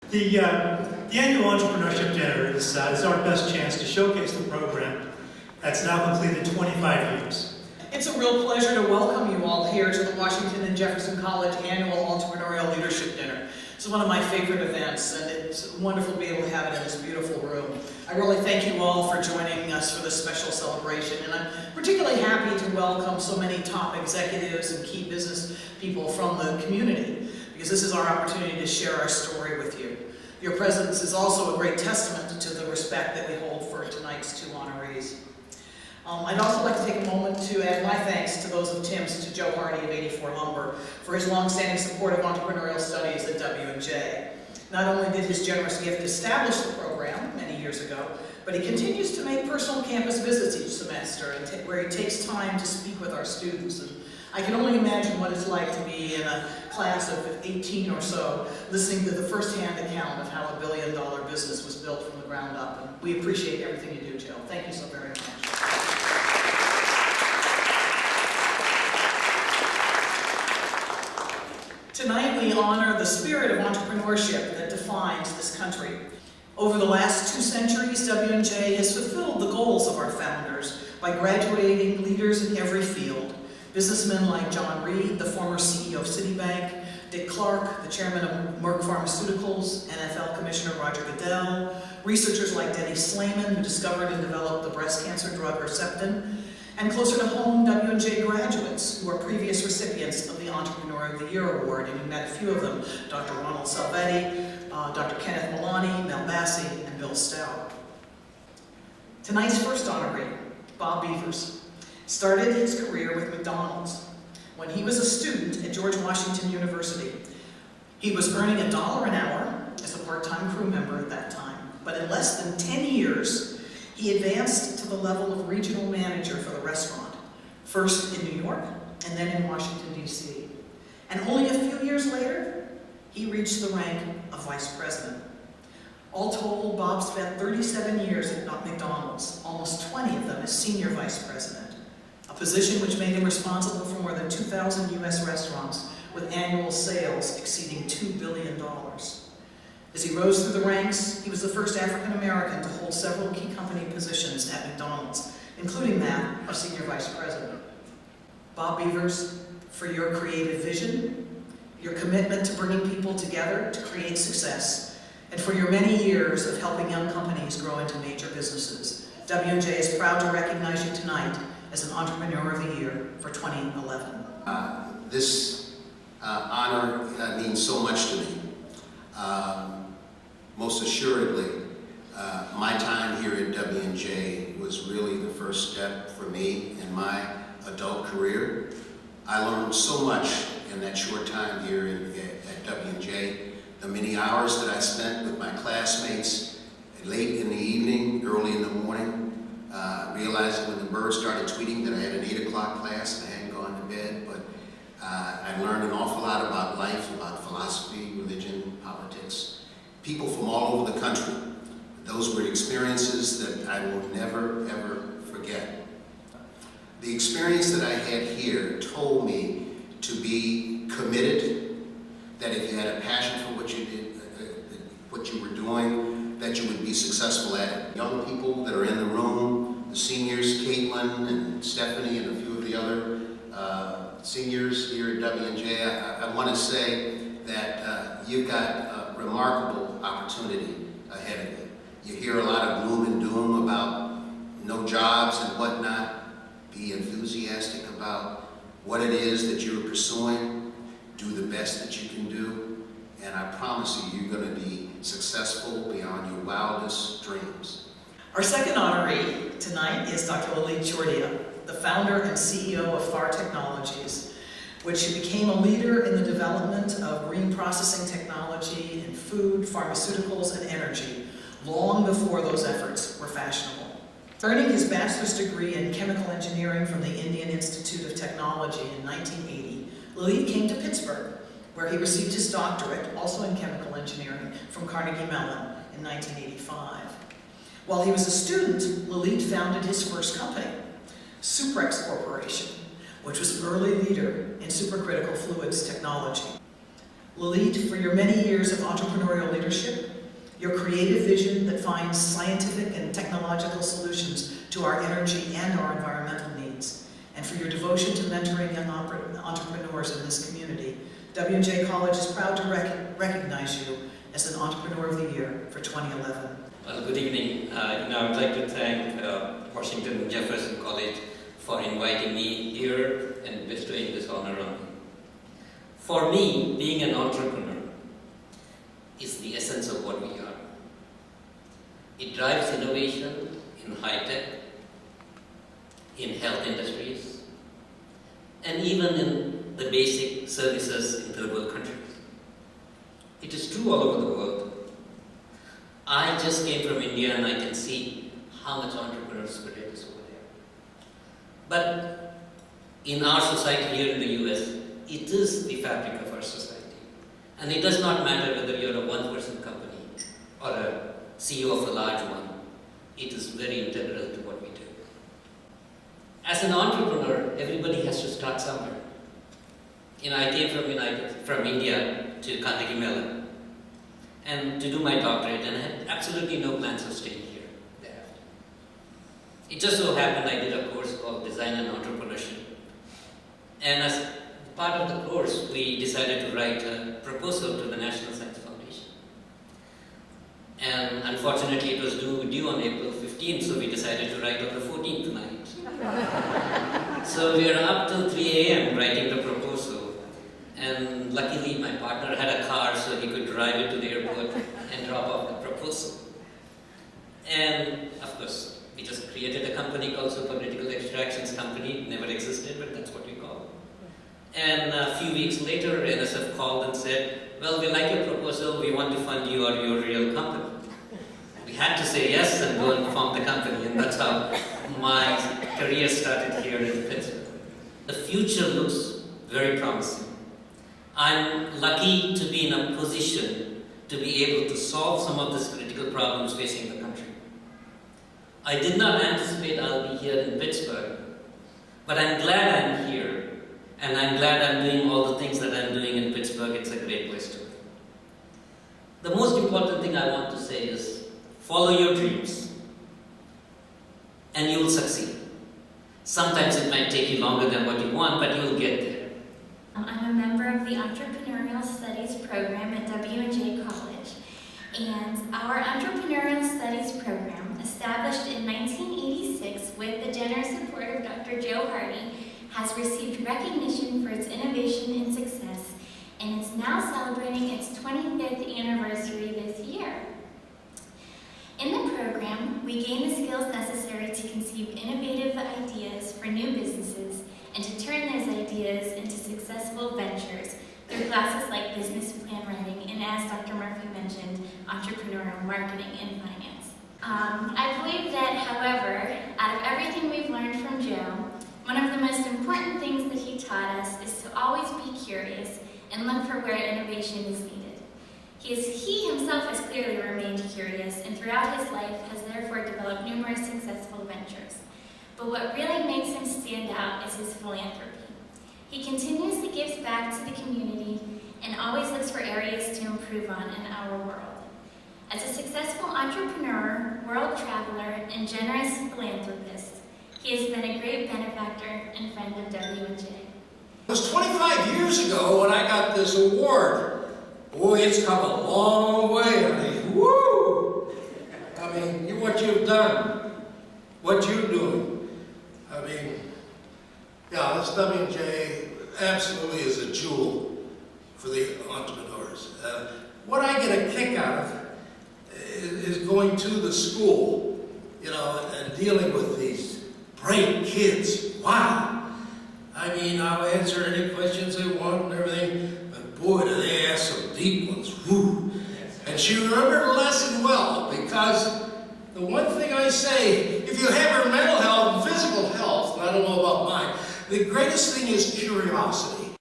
The annual Entrepreneurship Dinner is our best chance to showcase the program that's now completed 25 years. It's a real pleasure to welcome you all here to the Washington and Jefferson College Annual Entrepreneurial Leadership Dinner. It's one of my favorite events, and it's wonderful to be able to have it in this beautiful room. I really thank you all for joining us for this special celebration, and I'm particularly happy to welcome so many top executives and key business people from the community, because this is our opportunity to share our story with you. Your presence is also a great testament to the respect that we hold for tonight's two honorees. I'd also like to take a moment to add my thanks to those of Tim's to Joe Hardy of 84 Lumber for his long-standing support of entrepreneurial studies at W&J. Not only did his generous gift establish the program many years ago, but he continues to make personal campus visits each semester where he takes time to speak with our students. And I can only imagine what it's like to be in a class of 18 or so, listening to the first-hand account of how a billion-dollar business was built from the ground up. And we appreciate everything you do, Joe. Thank you so very much. Tonight we honor the spirit of entrepreneurship that defines this country. Over the last 2 centuries, W&J has fulfilled the goals of our founders by graduating leaders in every field. Businessmen like John Reed, the former CEO of Citibank, Dick Clark, the chairman of Merck Pharmaceuticals, NFL Commissioner Roger Goodell, researchers like Denny Slayman, who discovered and developed the breast cancer drug Herceptin, and closer to home, W&J graduates who are previous recipients of the Entrepreneur of the Year Award, and you met a few of them, Dr. Ronald Salvetti, Dr. Kenneth Milani, Mel Massey, and Bill Stout. Tonight's first honoree, Bob Beavers, started his career with McDonald's when he was a student at George Washington University. He was earning $1 an hour as a part-time crew member at that time, but in less than 10 years, he advanced to the level of regional manager for the restaurant, first in New York and then in Washington, D.C. And only a few years later, he reached the rank of vice president. All told, Bob spent 37 years at McDonald's, almost 20 of them as senior vice president, a position which made him responsible for more than 2,000 U.S. restaurants with annual sales exceeding $2 billion. As he rose through the ranks, he was the first African American to hold several key company positions at McDonald's, including that of senior vice president. Bob Beavers, for your creative vision, your commitment to bringing people together to create success, and for your many years of helping young companies grow into major businesses, W&J is proud to recognize you tonight as an Entrepreneur of the Year for 2011. This honor means so much to me. Most assuredly, my time here at W&J was really the first step for me in my adult career. I learned so much in that short time here at W&J. The many hours that I spent with my classmates late in the evening, early in the morning, realizing when the birds started tweeting that I had an 8 o'clock class and I hadn't gone to bed, but I learned an awful lot about life, about philosophy, religion, politics, people from all over the country. Those were experiences that I will never, ever forget. The experience that I had here told me to be committed, that if you had a passion for what you did, what you were doing, that you would be successful at it. Young people that are in the room, the seniors, Caitlin and Stephanie and a few of the other seniors here at W&J, I want to say that you've got a remarkable opportunity ahead of you. You hear a lot of gloom and doom about no jobs and whatnot. Be enthusiastic about what it is that you're pursuing. Do the best that you can do. And I promise you, you're going to be successful beyond your wildest dreams. Our second honoree tonight is Dr. Lalit Chordia, the founder and CEO of Thar Technologies, which became a leader in the development of green processing technology in food, pharmaceuticals, and energy, long before those efforts were fashionable. Earning his bachelor's degree in chemical engineering from the Indian Institute of Technology in 1980, Lalit came to Pittsburgh, where he received his doctorate, also in chemical engineering, from Carnegie Mellon in 1985. While he was a student, Lalit founded his first company, Suprex Corporation, which was an early leader in supercritical fluids technology. Lalit, for your many years of entrepreneurial leadership, your creative vision that finds scientific and technological solutions to our energy and our environmental needs, and for your devotion to mentoring young entrepreneurs in this community. W&J College is proud to recognize you as an Entrepreneur of the Year for 2011. Well, good evening. I would like to thank Washington and Jefferson College for inviting me here and bestowing this honor on me. For me, being an entrepreneur is the essence of what we are. It drives innovation in high-tech, in health industries, and even in the basic services in third world countries. It is true all over the world. I just came from India and I can see how much entrepreneurial spirit is over there. But in our society here in the US, it is the fabric of our society. And it does not matter whether you're a one-person company or a CEO of a large one. It is very integral to what we do. As an entrepreneur, everybody has to start somewhere. I came from India to Carnegie Mellon and to do my doctorate, and I had absolutely no plans of staying here thereafter. It just so happened I did a course called Design and Entrepreneurship. And as part of the course, we decided to write a proposal to the National Science Foundation. And unfortunately, it was due on April 15th, so we decided to write on the 14th night. So we were up till 3 a.m. writing the proposal. And luckily, my partner had a car, so he could drive it to the airport and drop off the proposal. And of course, we just created a company called Super Critical Extractions Company. It never existed, but that's what we call it. And a few weeks later, NSF called and said, well, we like your proposal, we want to fund you or your real company. We had to say yes and go and form the company, and that's how my career started here in Pittsburgh. The future looks very promising. I'm lucky to be in a position to be able to solve some of these critical problems facing the country. I did not anticipate I'll be here in Pittsburgh, but I'm glad I'm here, and I'm glad I'm doing all the things that I'm doing in Pittsburgh. It's a great place to be. The most important thing I want to say is, follow your dreams, and you will succeed. Sometimes it might take you longer than what you want, but you will get there. I'm a member of the Entrepreneurial Studies program at W&J College, and our Entrepreneurial Studies program, established in 1986 with the generous support of Dr. Joe Hardy, has received recognition for its innovation and success, and it's now celebrating its 25th anniversary this year. In the program, we gain the skills necessary to conceive innovative ideas for new businesses and to turn those ideas into successful ventures through classes like business plan writing and, as Dr. Murphy mentioned, entrepreneurial marketing and finance. I believe that, however, out of everything we've learned from Joe, one of the most important things that he taught us is to always be curious and look for where innovation is needed. He himself has clearly remained curious, and throughout his life has therefore developed numerous successful ventures. But what really makes him stand out is his philanthropy. He continuously gives back to the community and always looks for areas to improve on in our world. As a successful entrepreneur, world traveler, and generous philanthropist, he has been a great benefactor and friend of W&J. It was 25 years ago when I got this award. Boy, it's come a long way. I mean, woo! I mean, what you've done, what you're doing. I mean, yeah, this W&J absolutely is a jewel for the entrepreneurs. What I get a kick out of is going to the school, you know, and dealing with these bright kids. Wow! I mean, I'll answer any questions they want and everything, but boy, do they ask some deep ones. Woo! And she remembered the lesson well, because the one thing I say, if you have your mental health and physical health, and I don't know about mine, the greatest thing is curiosity.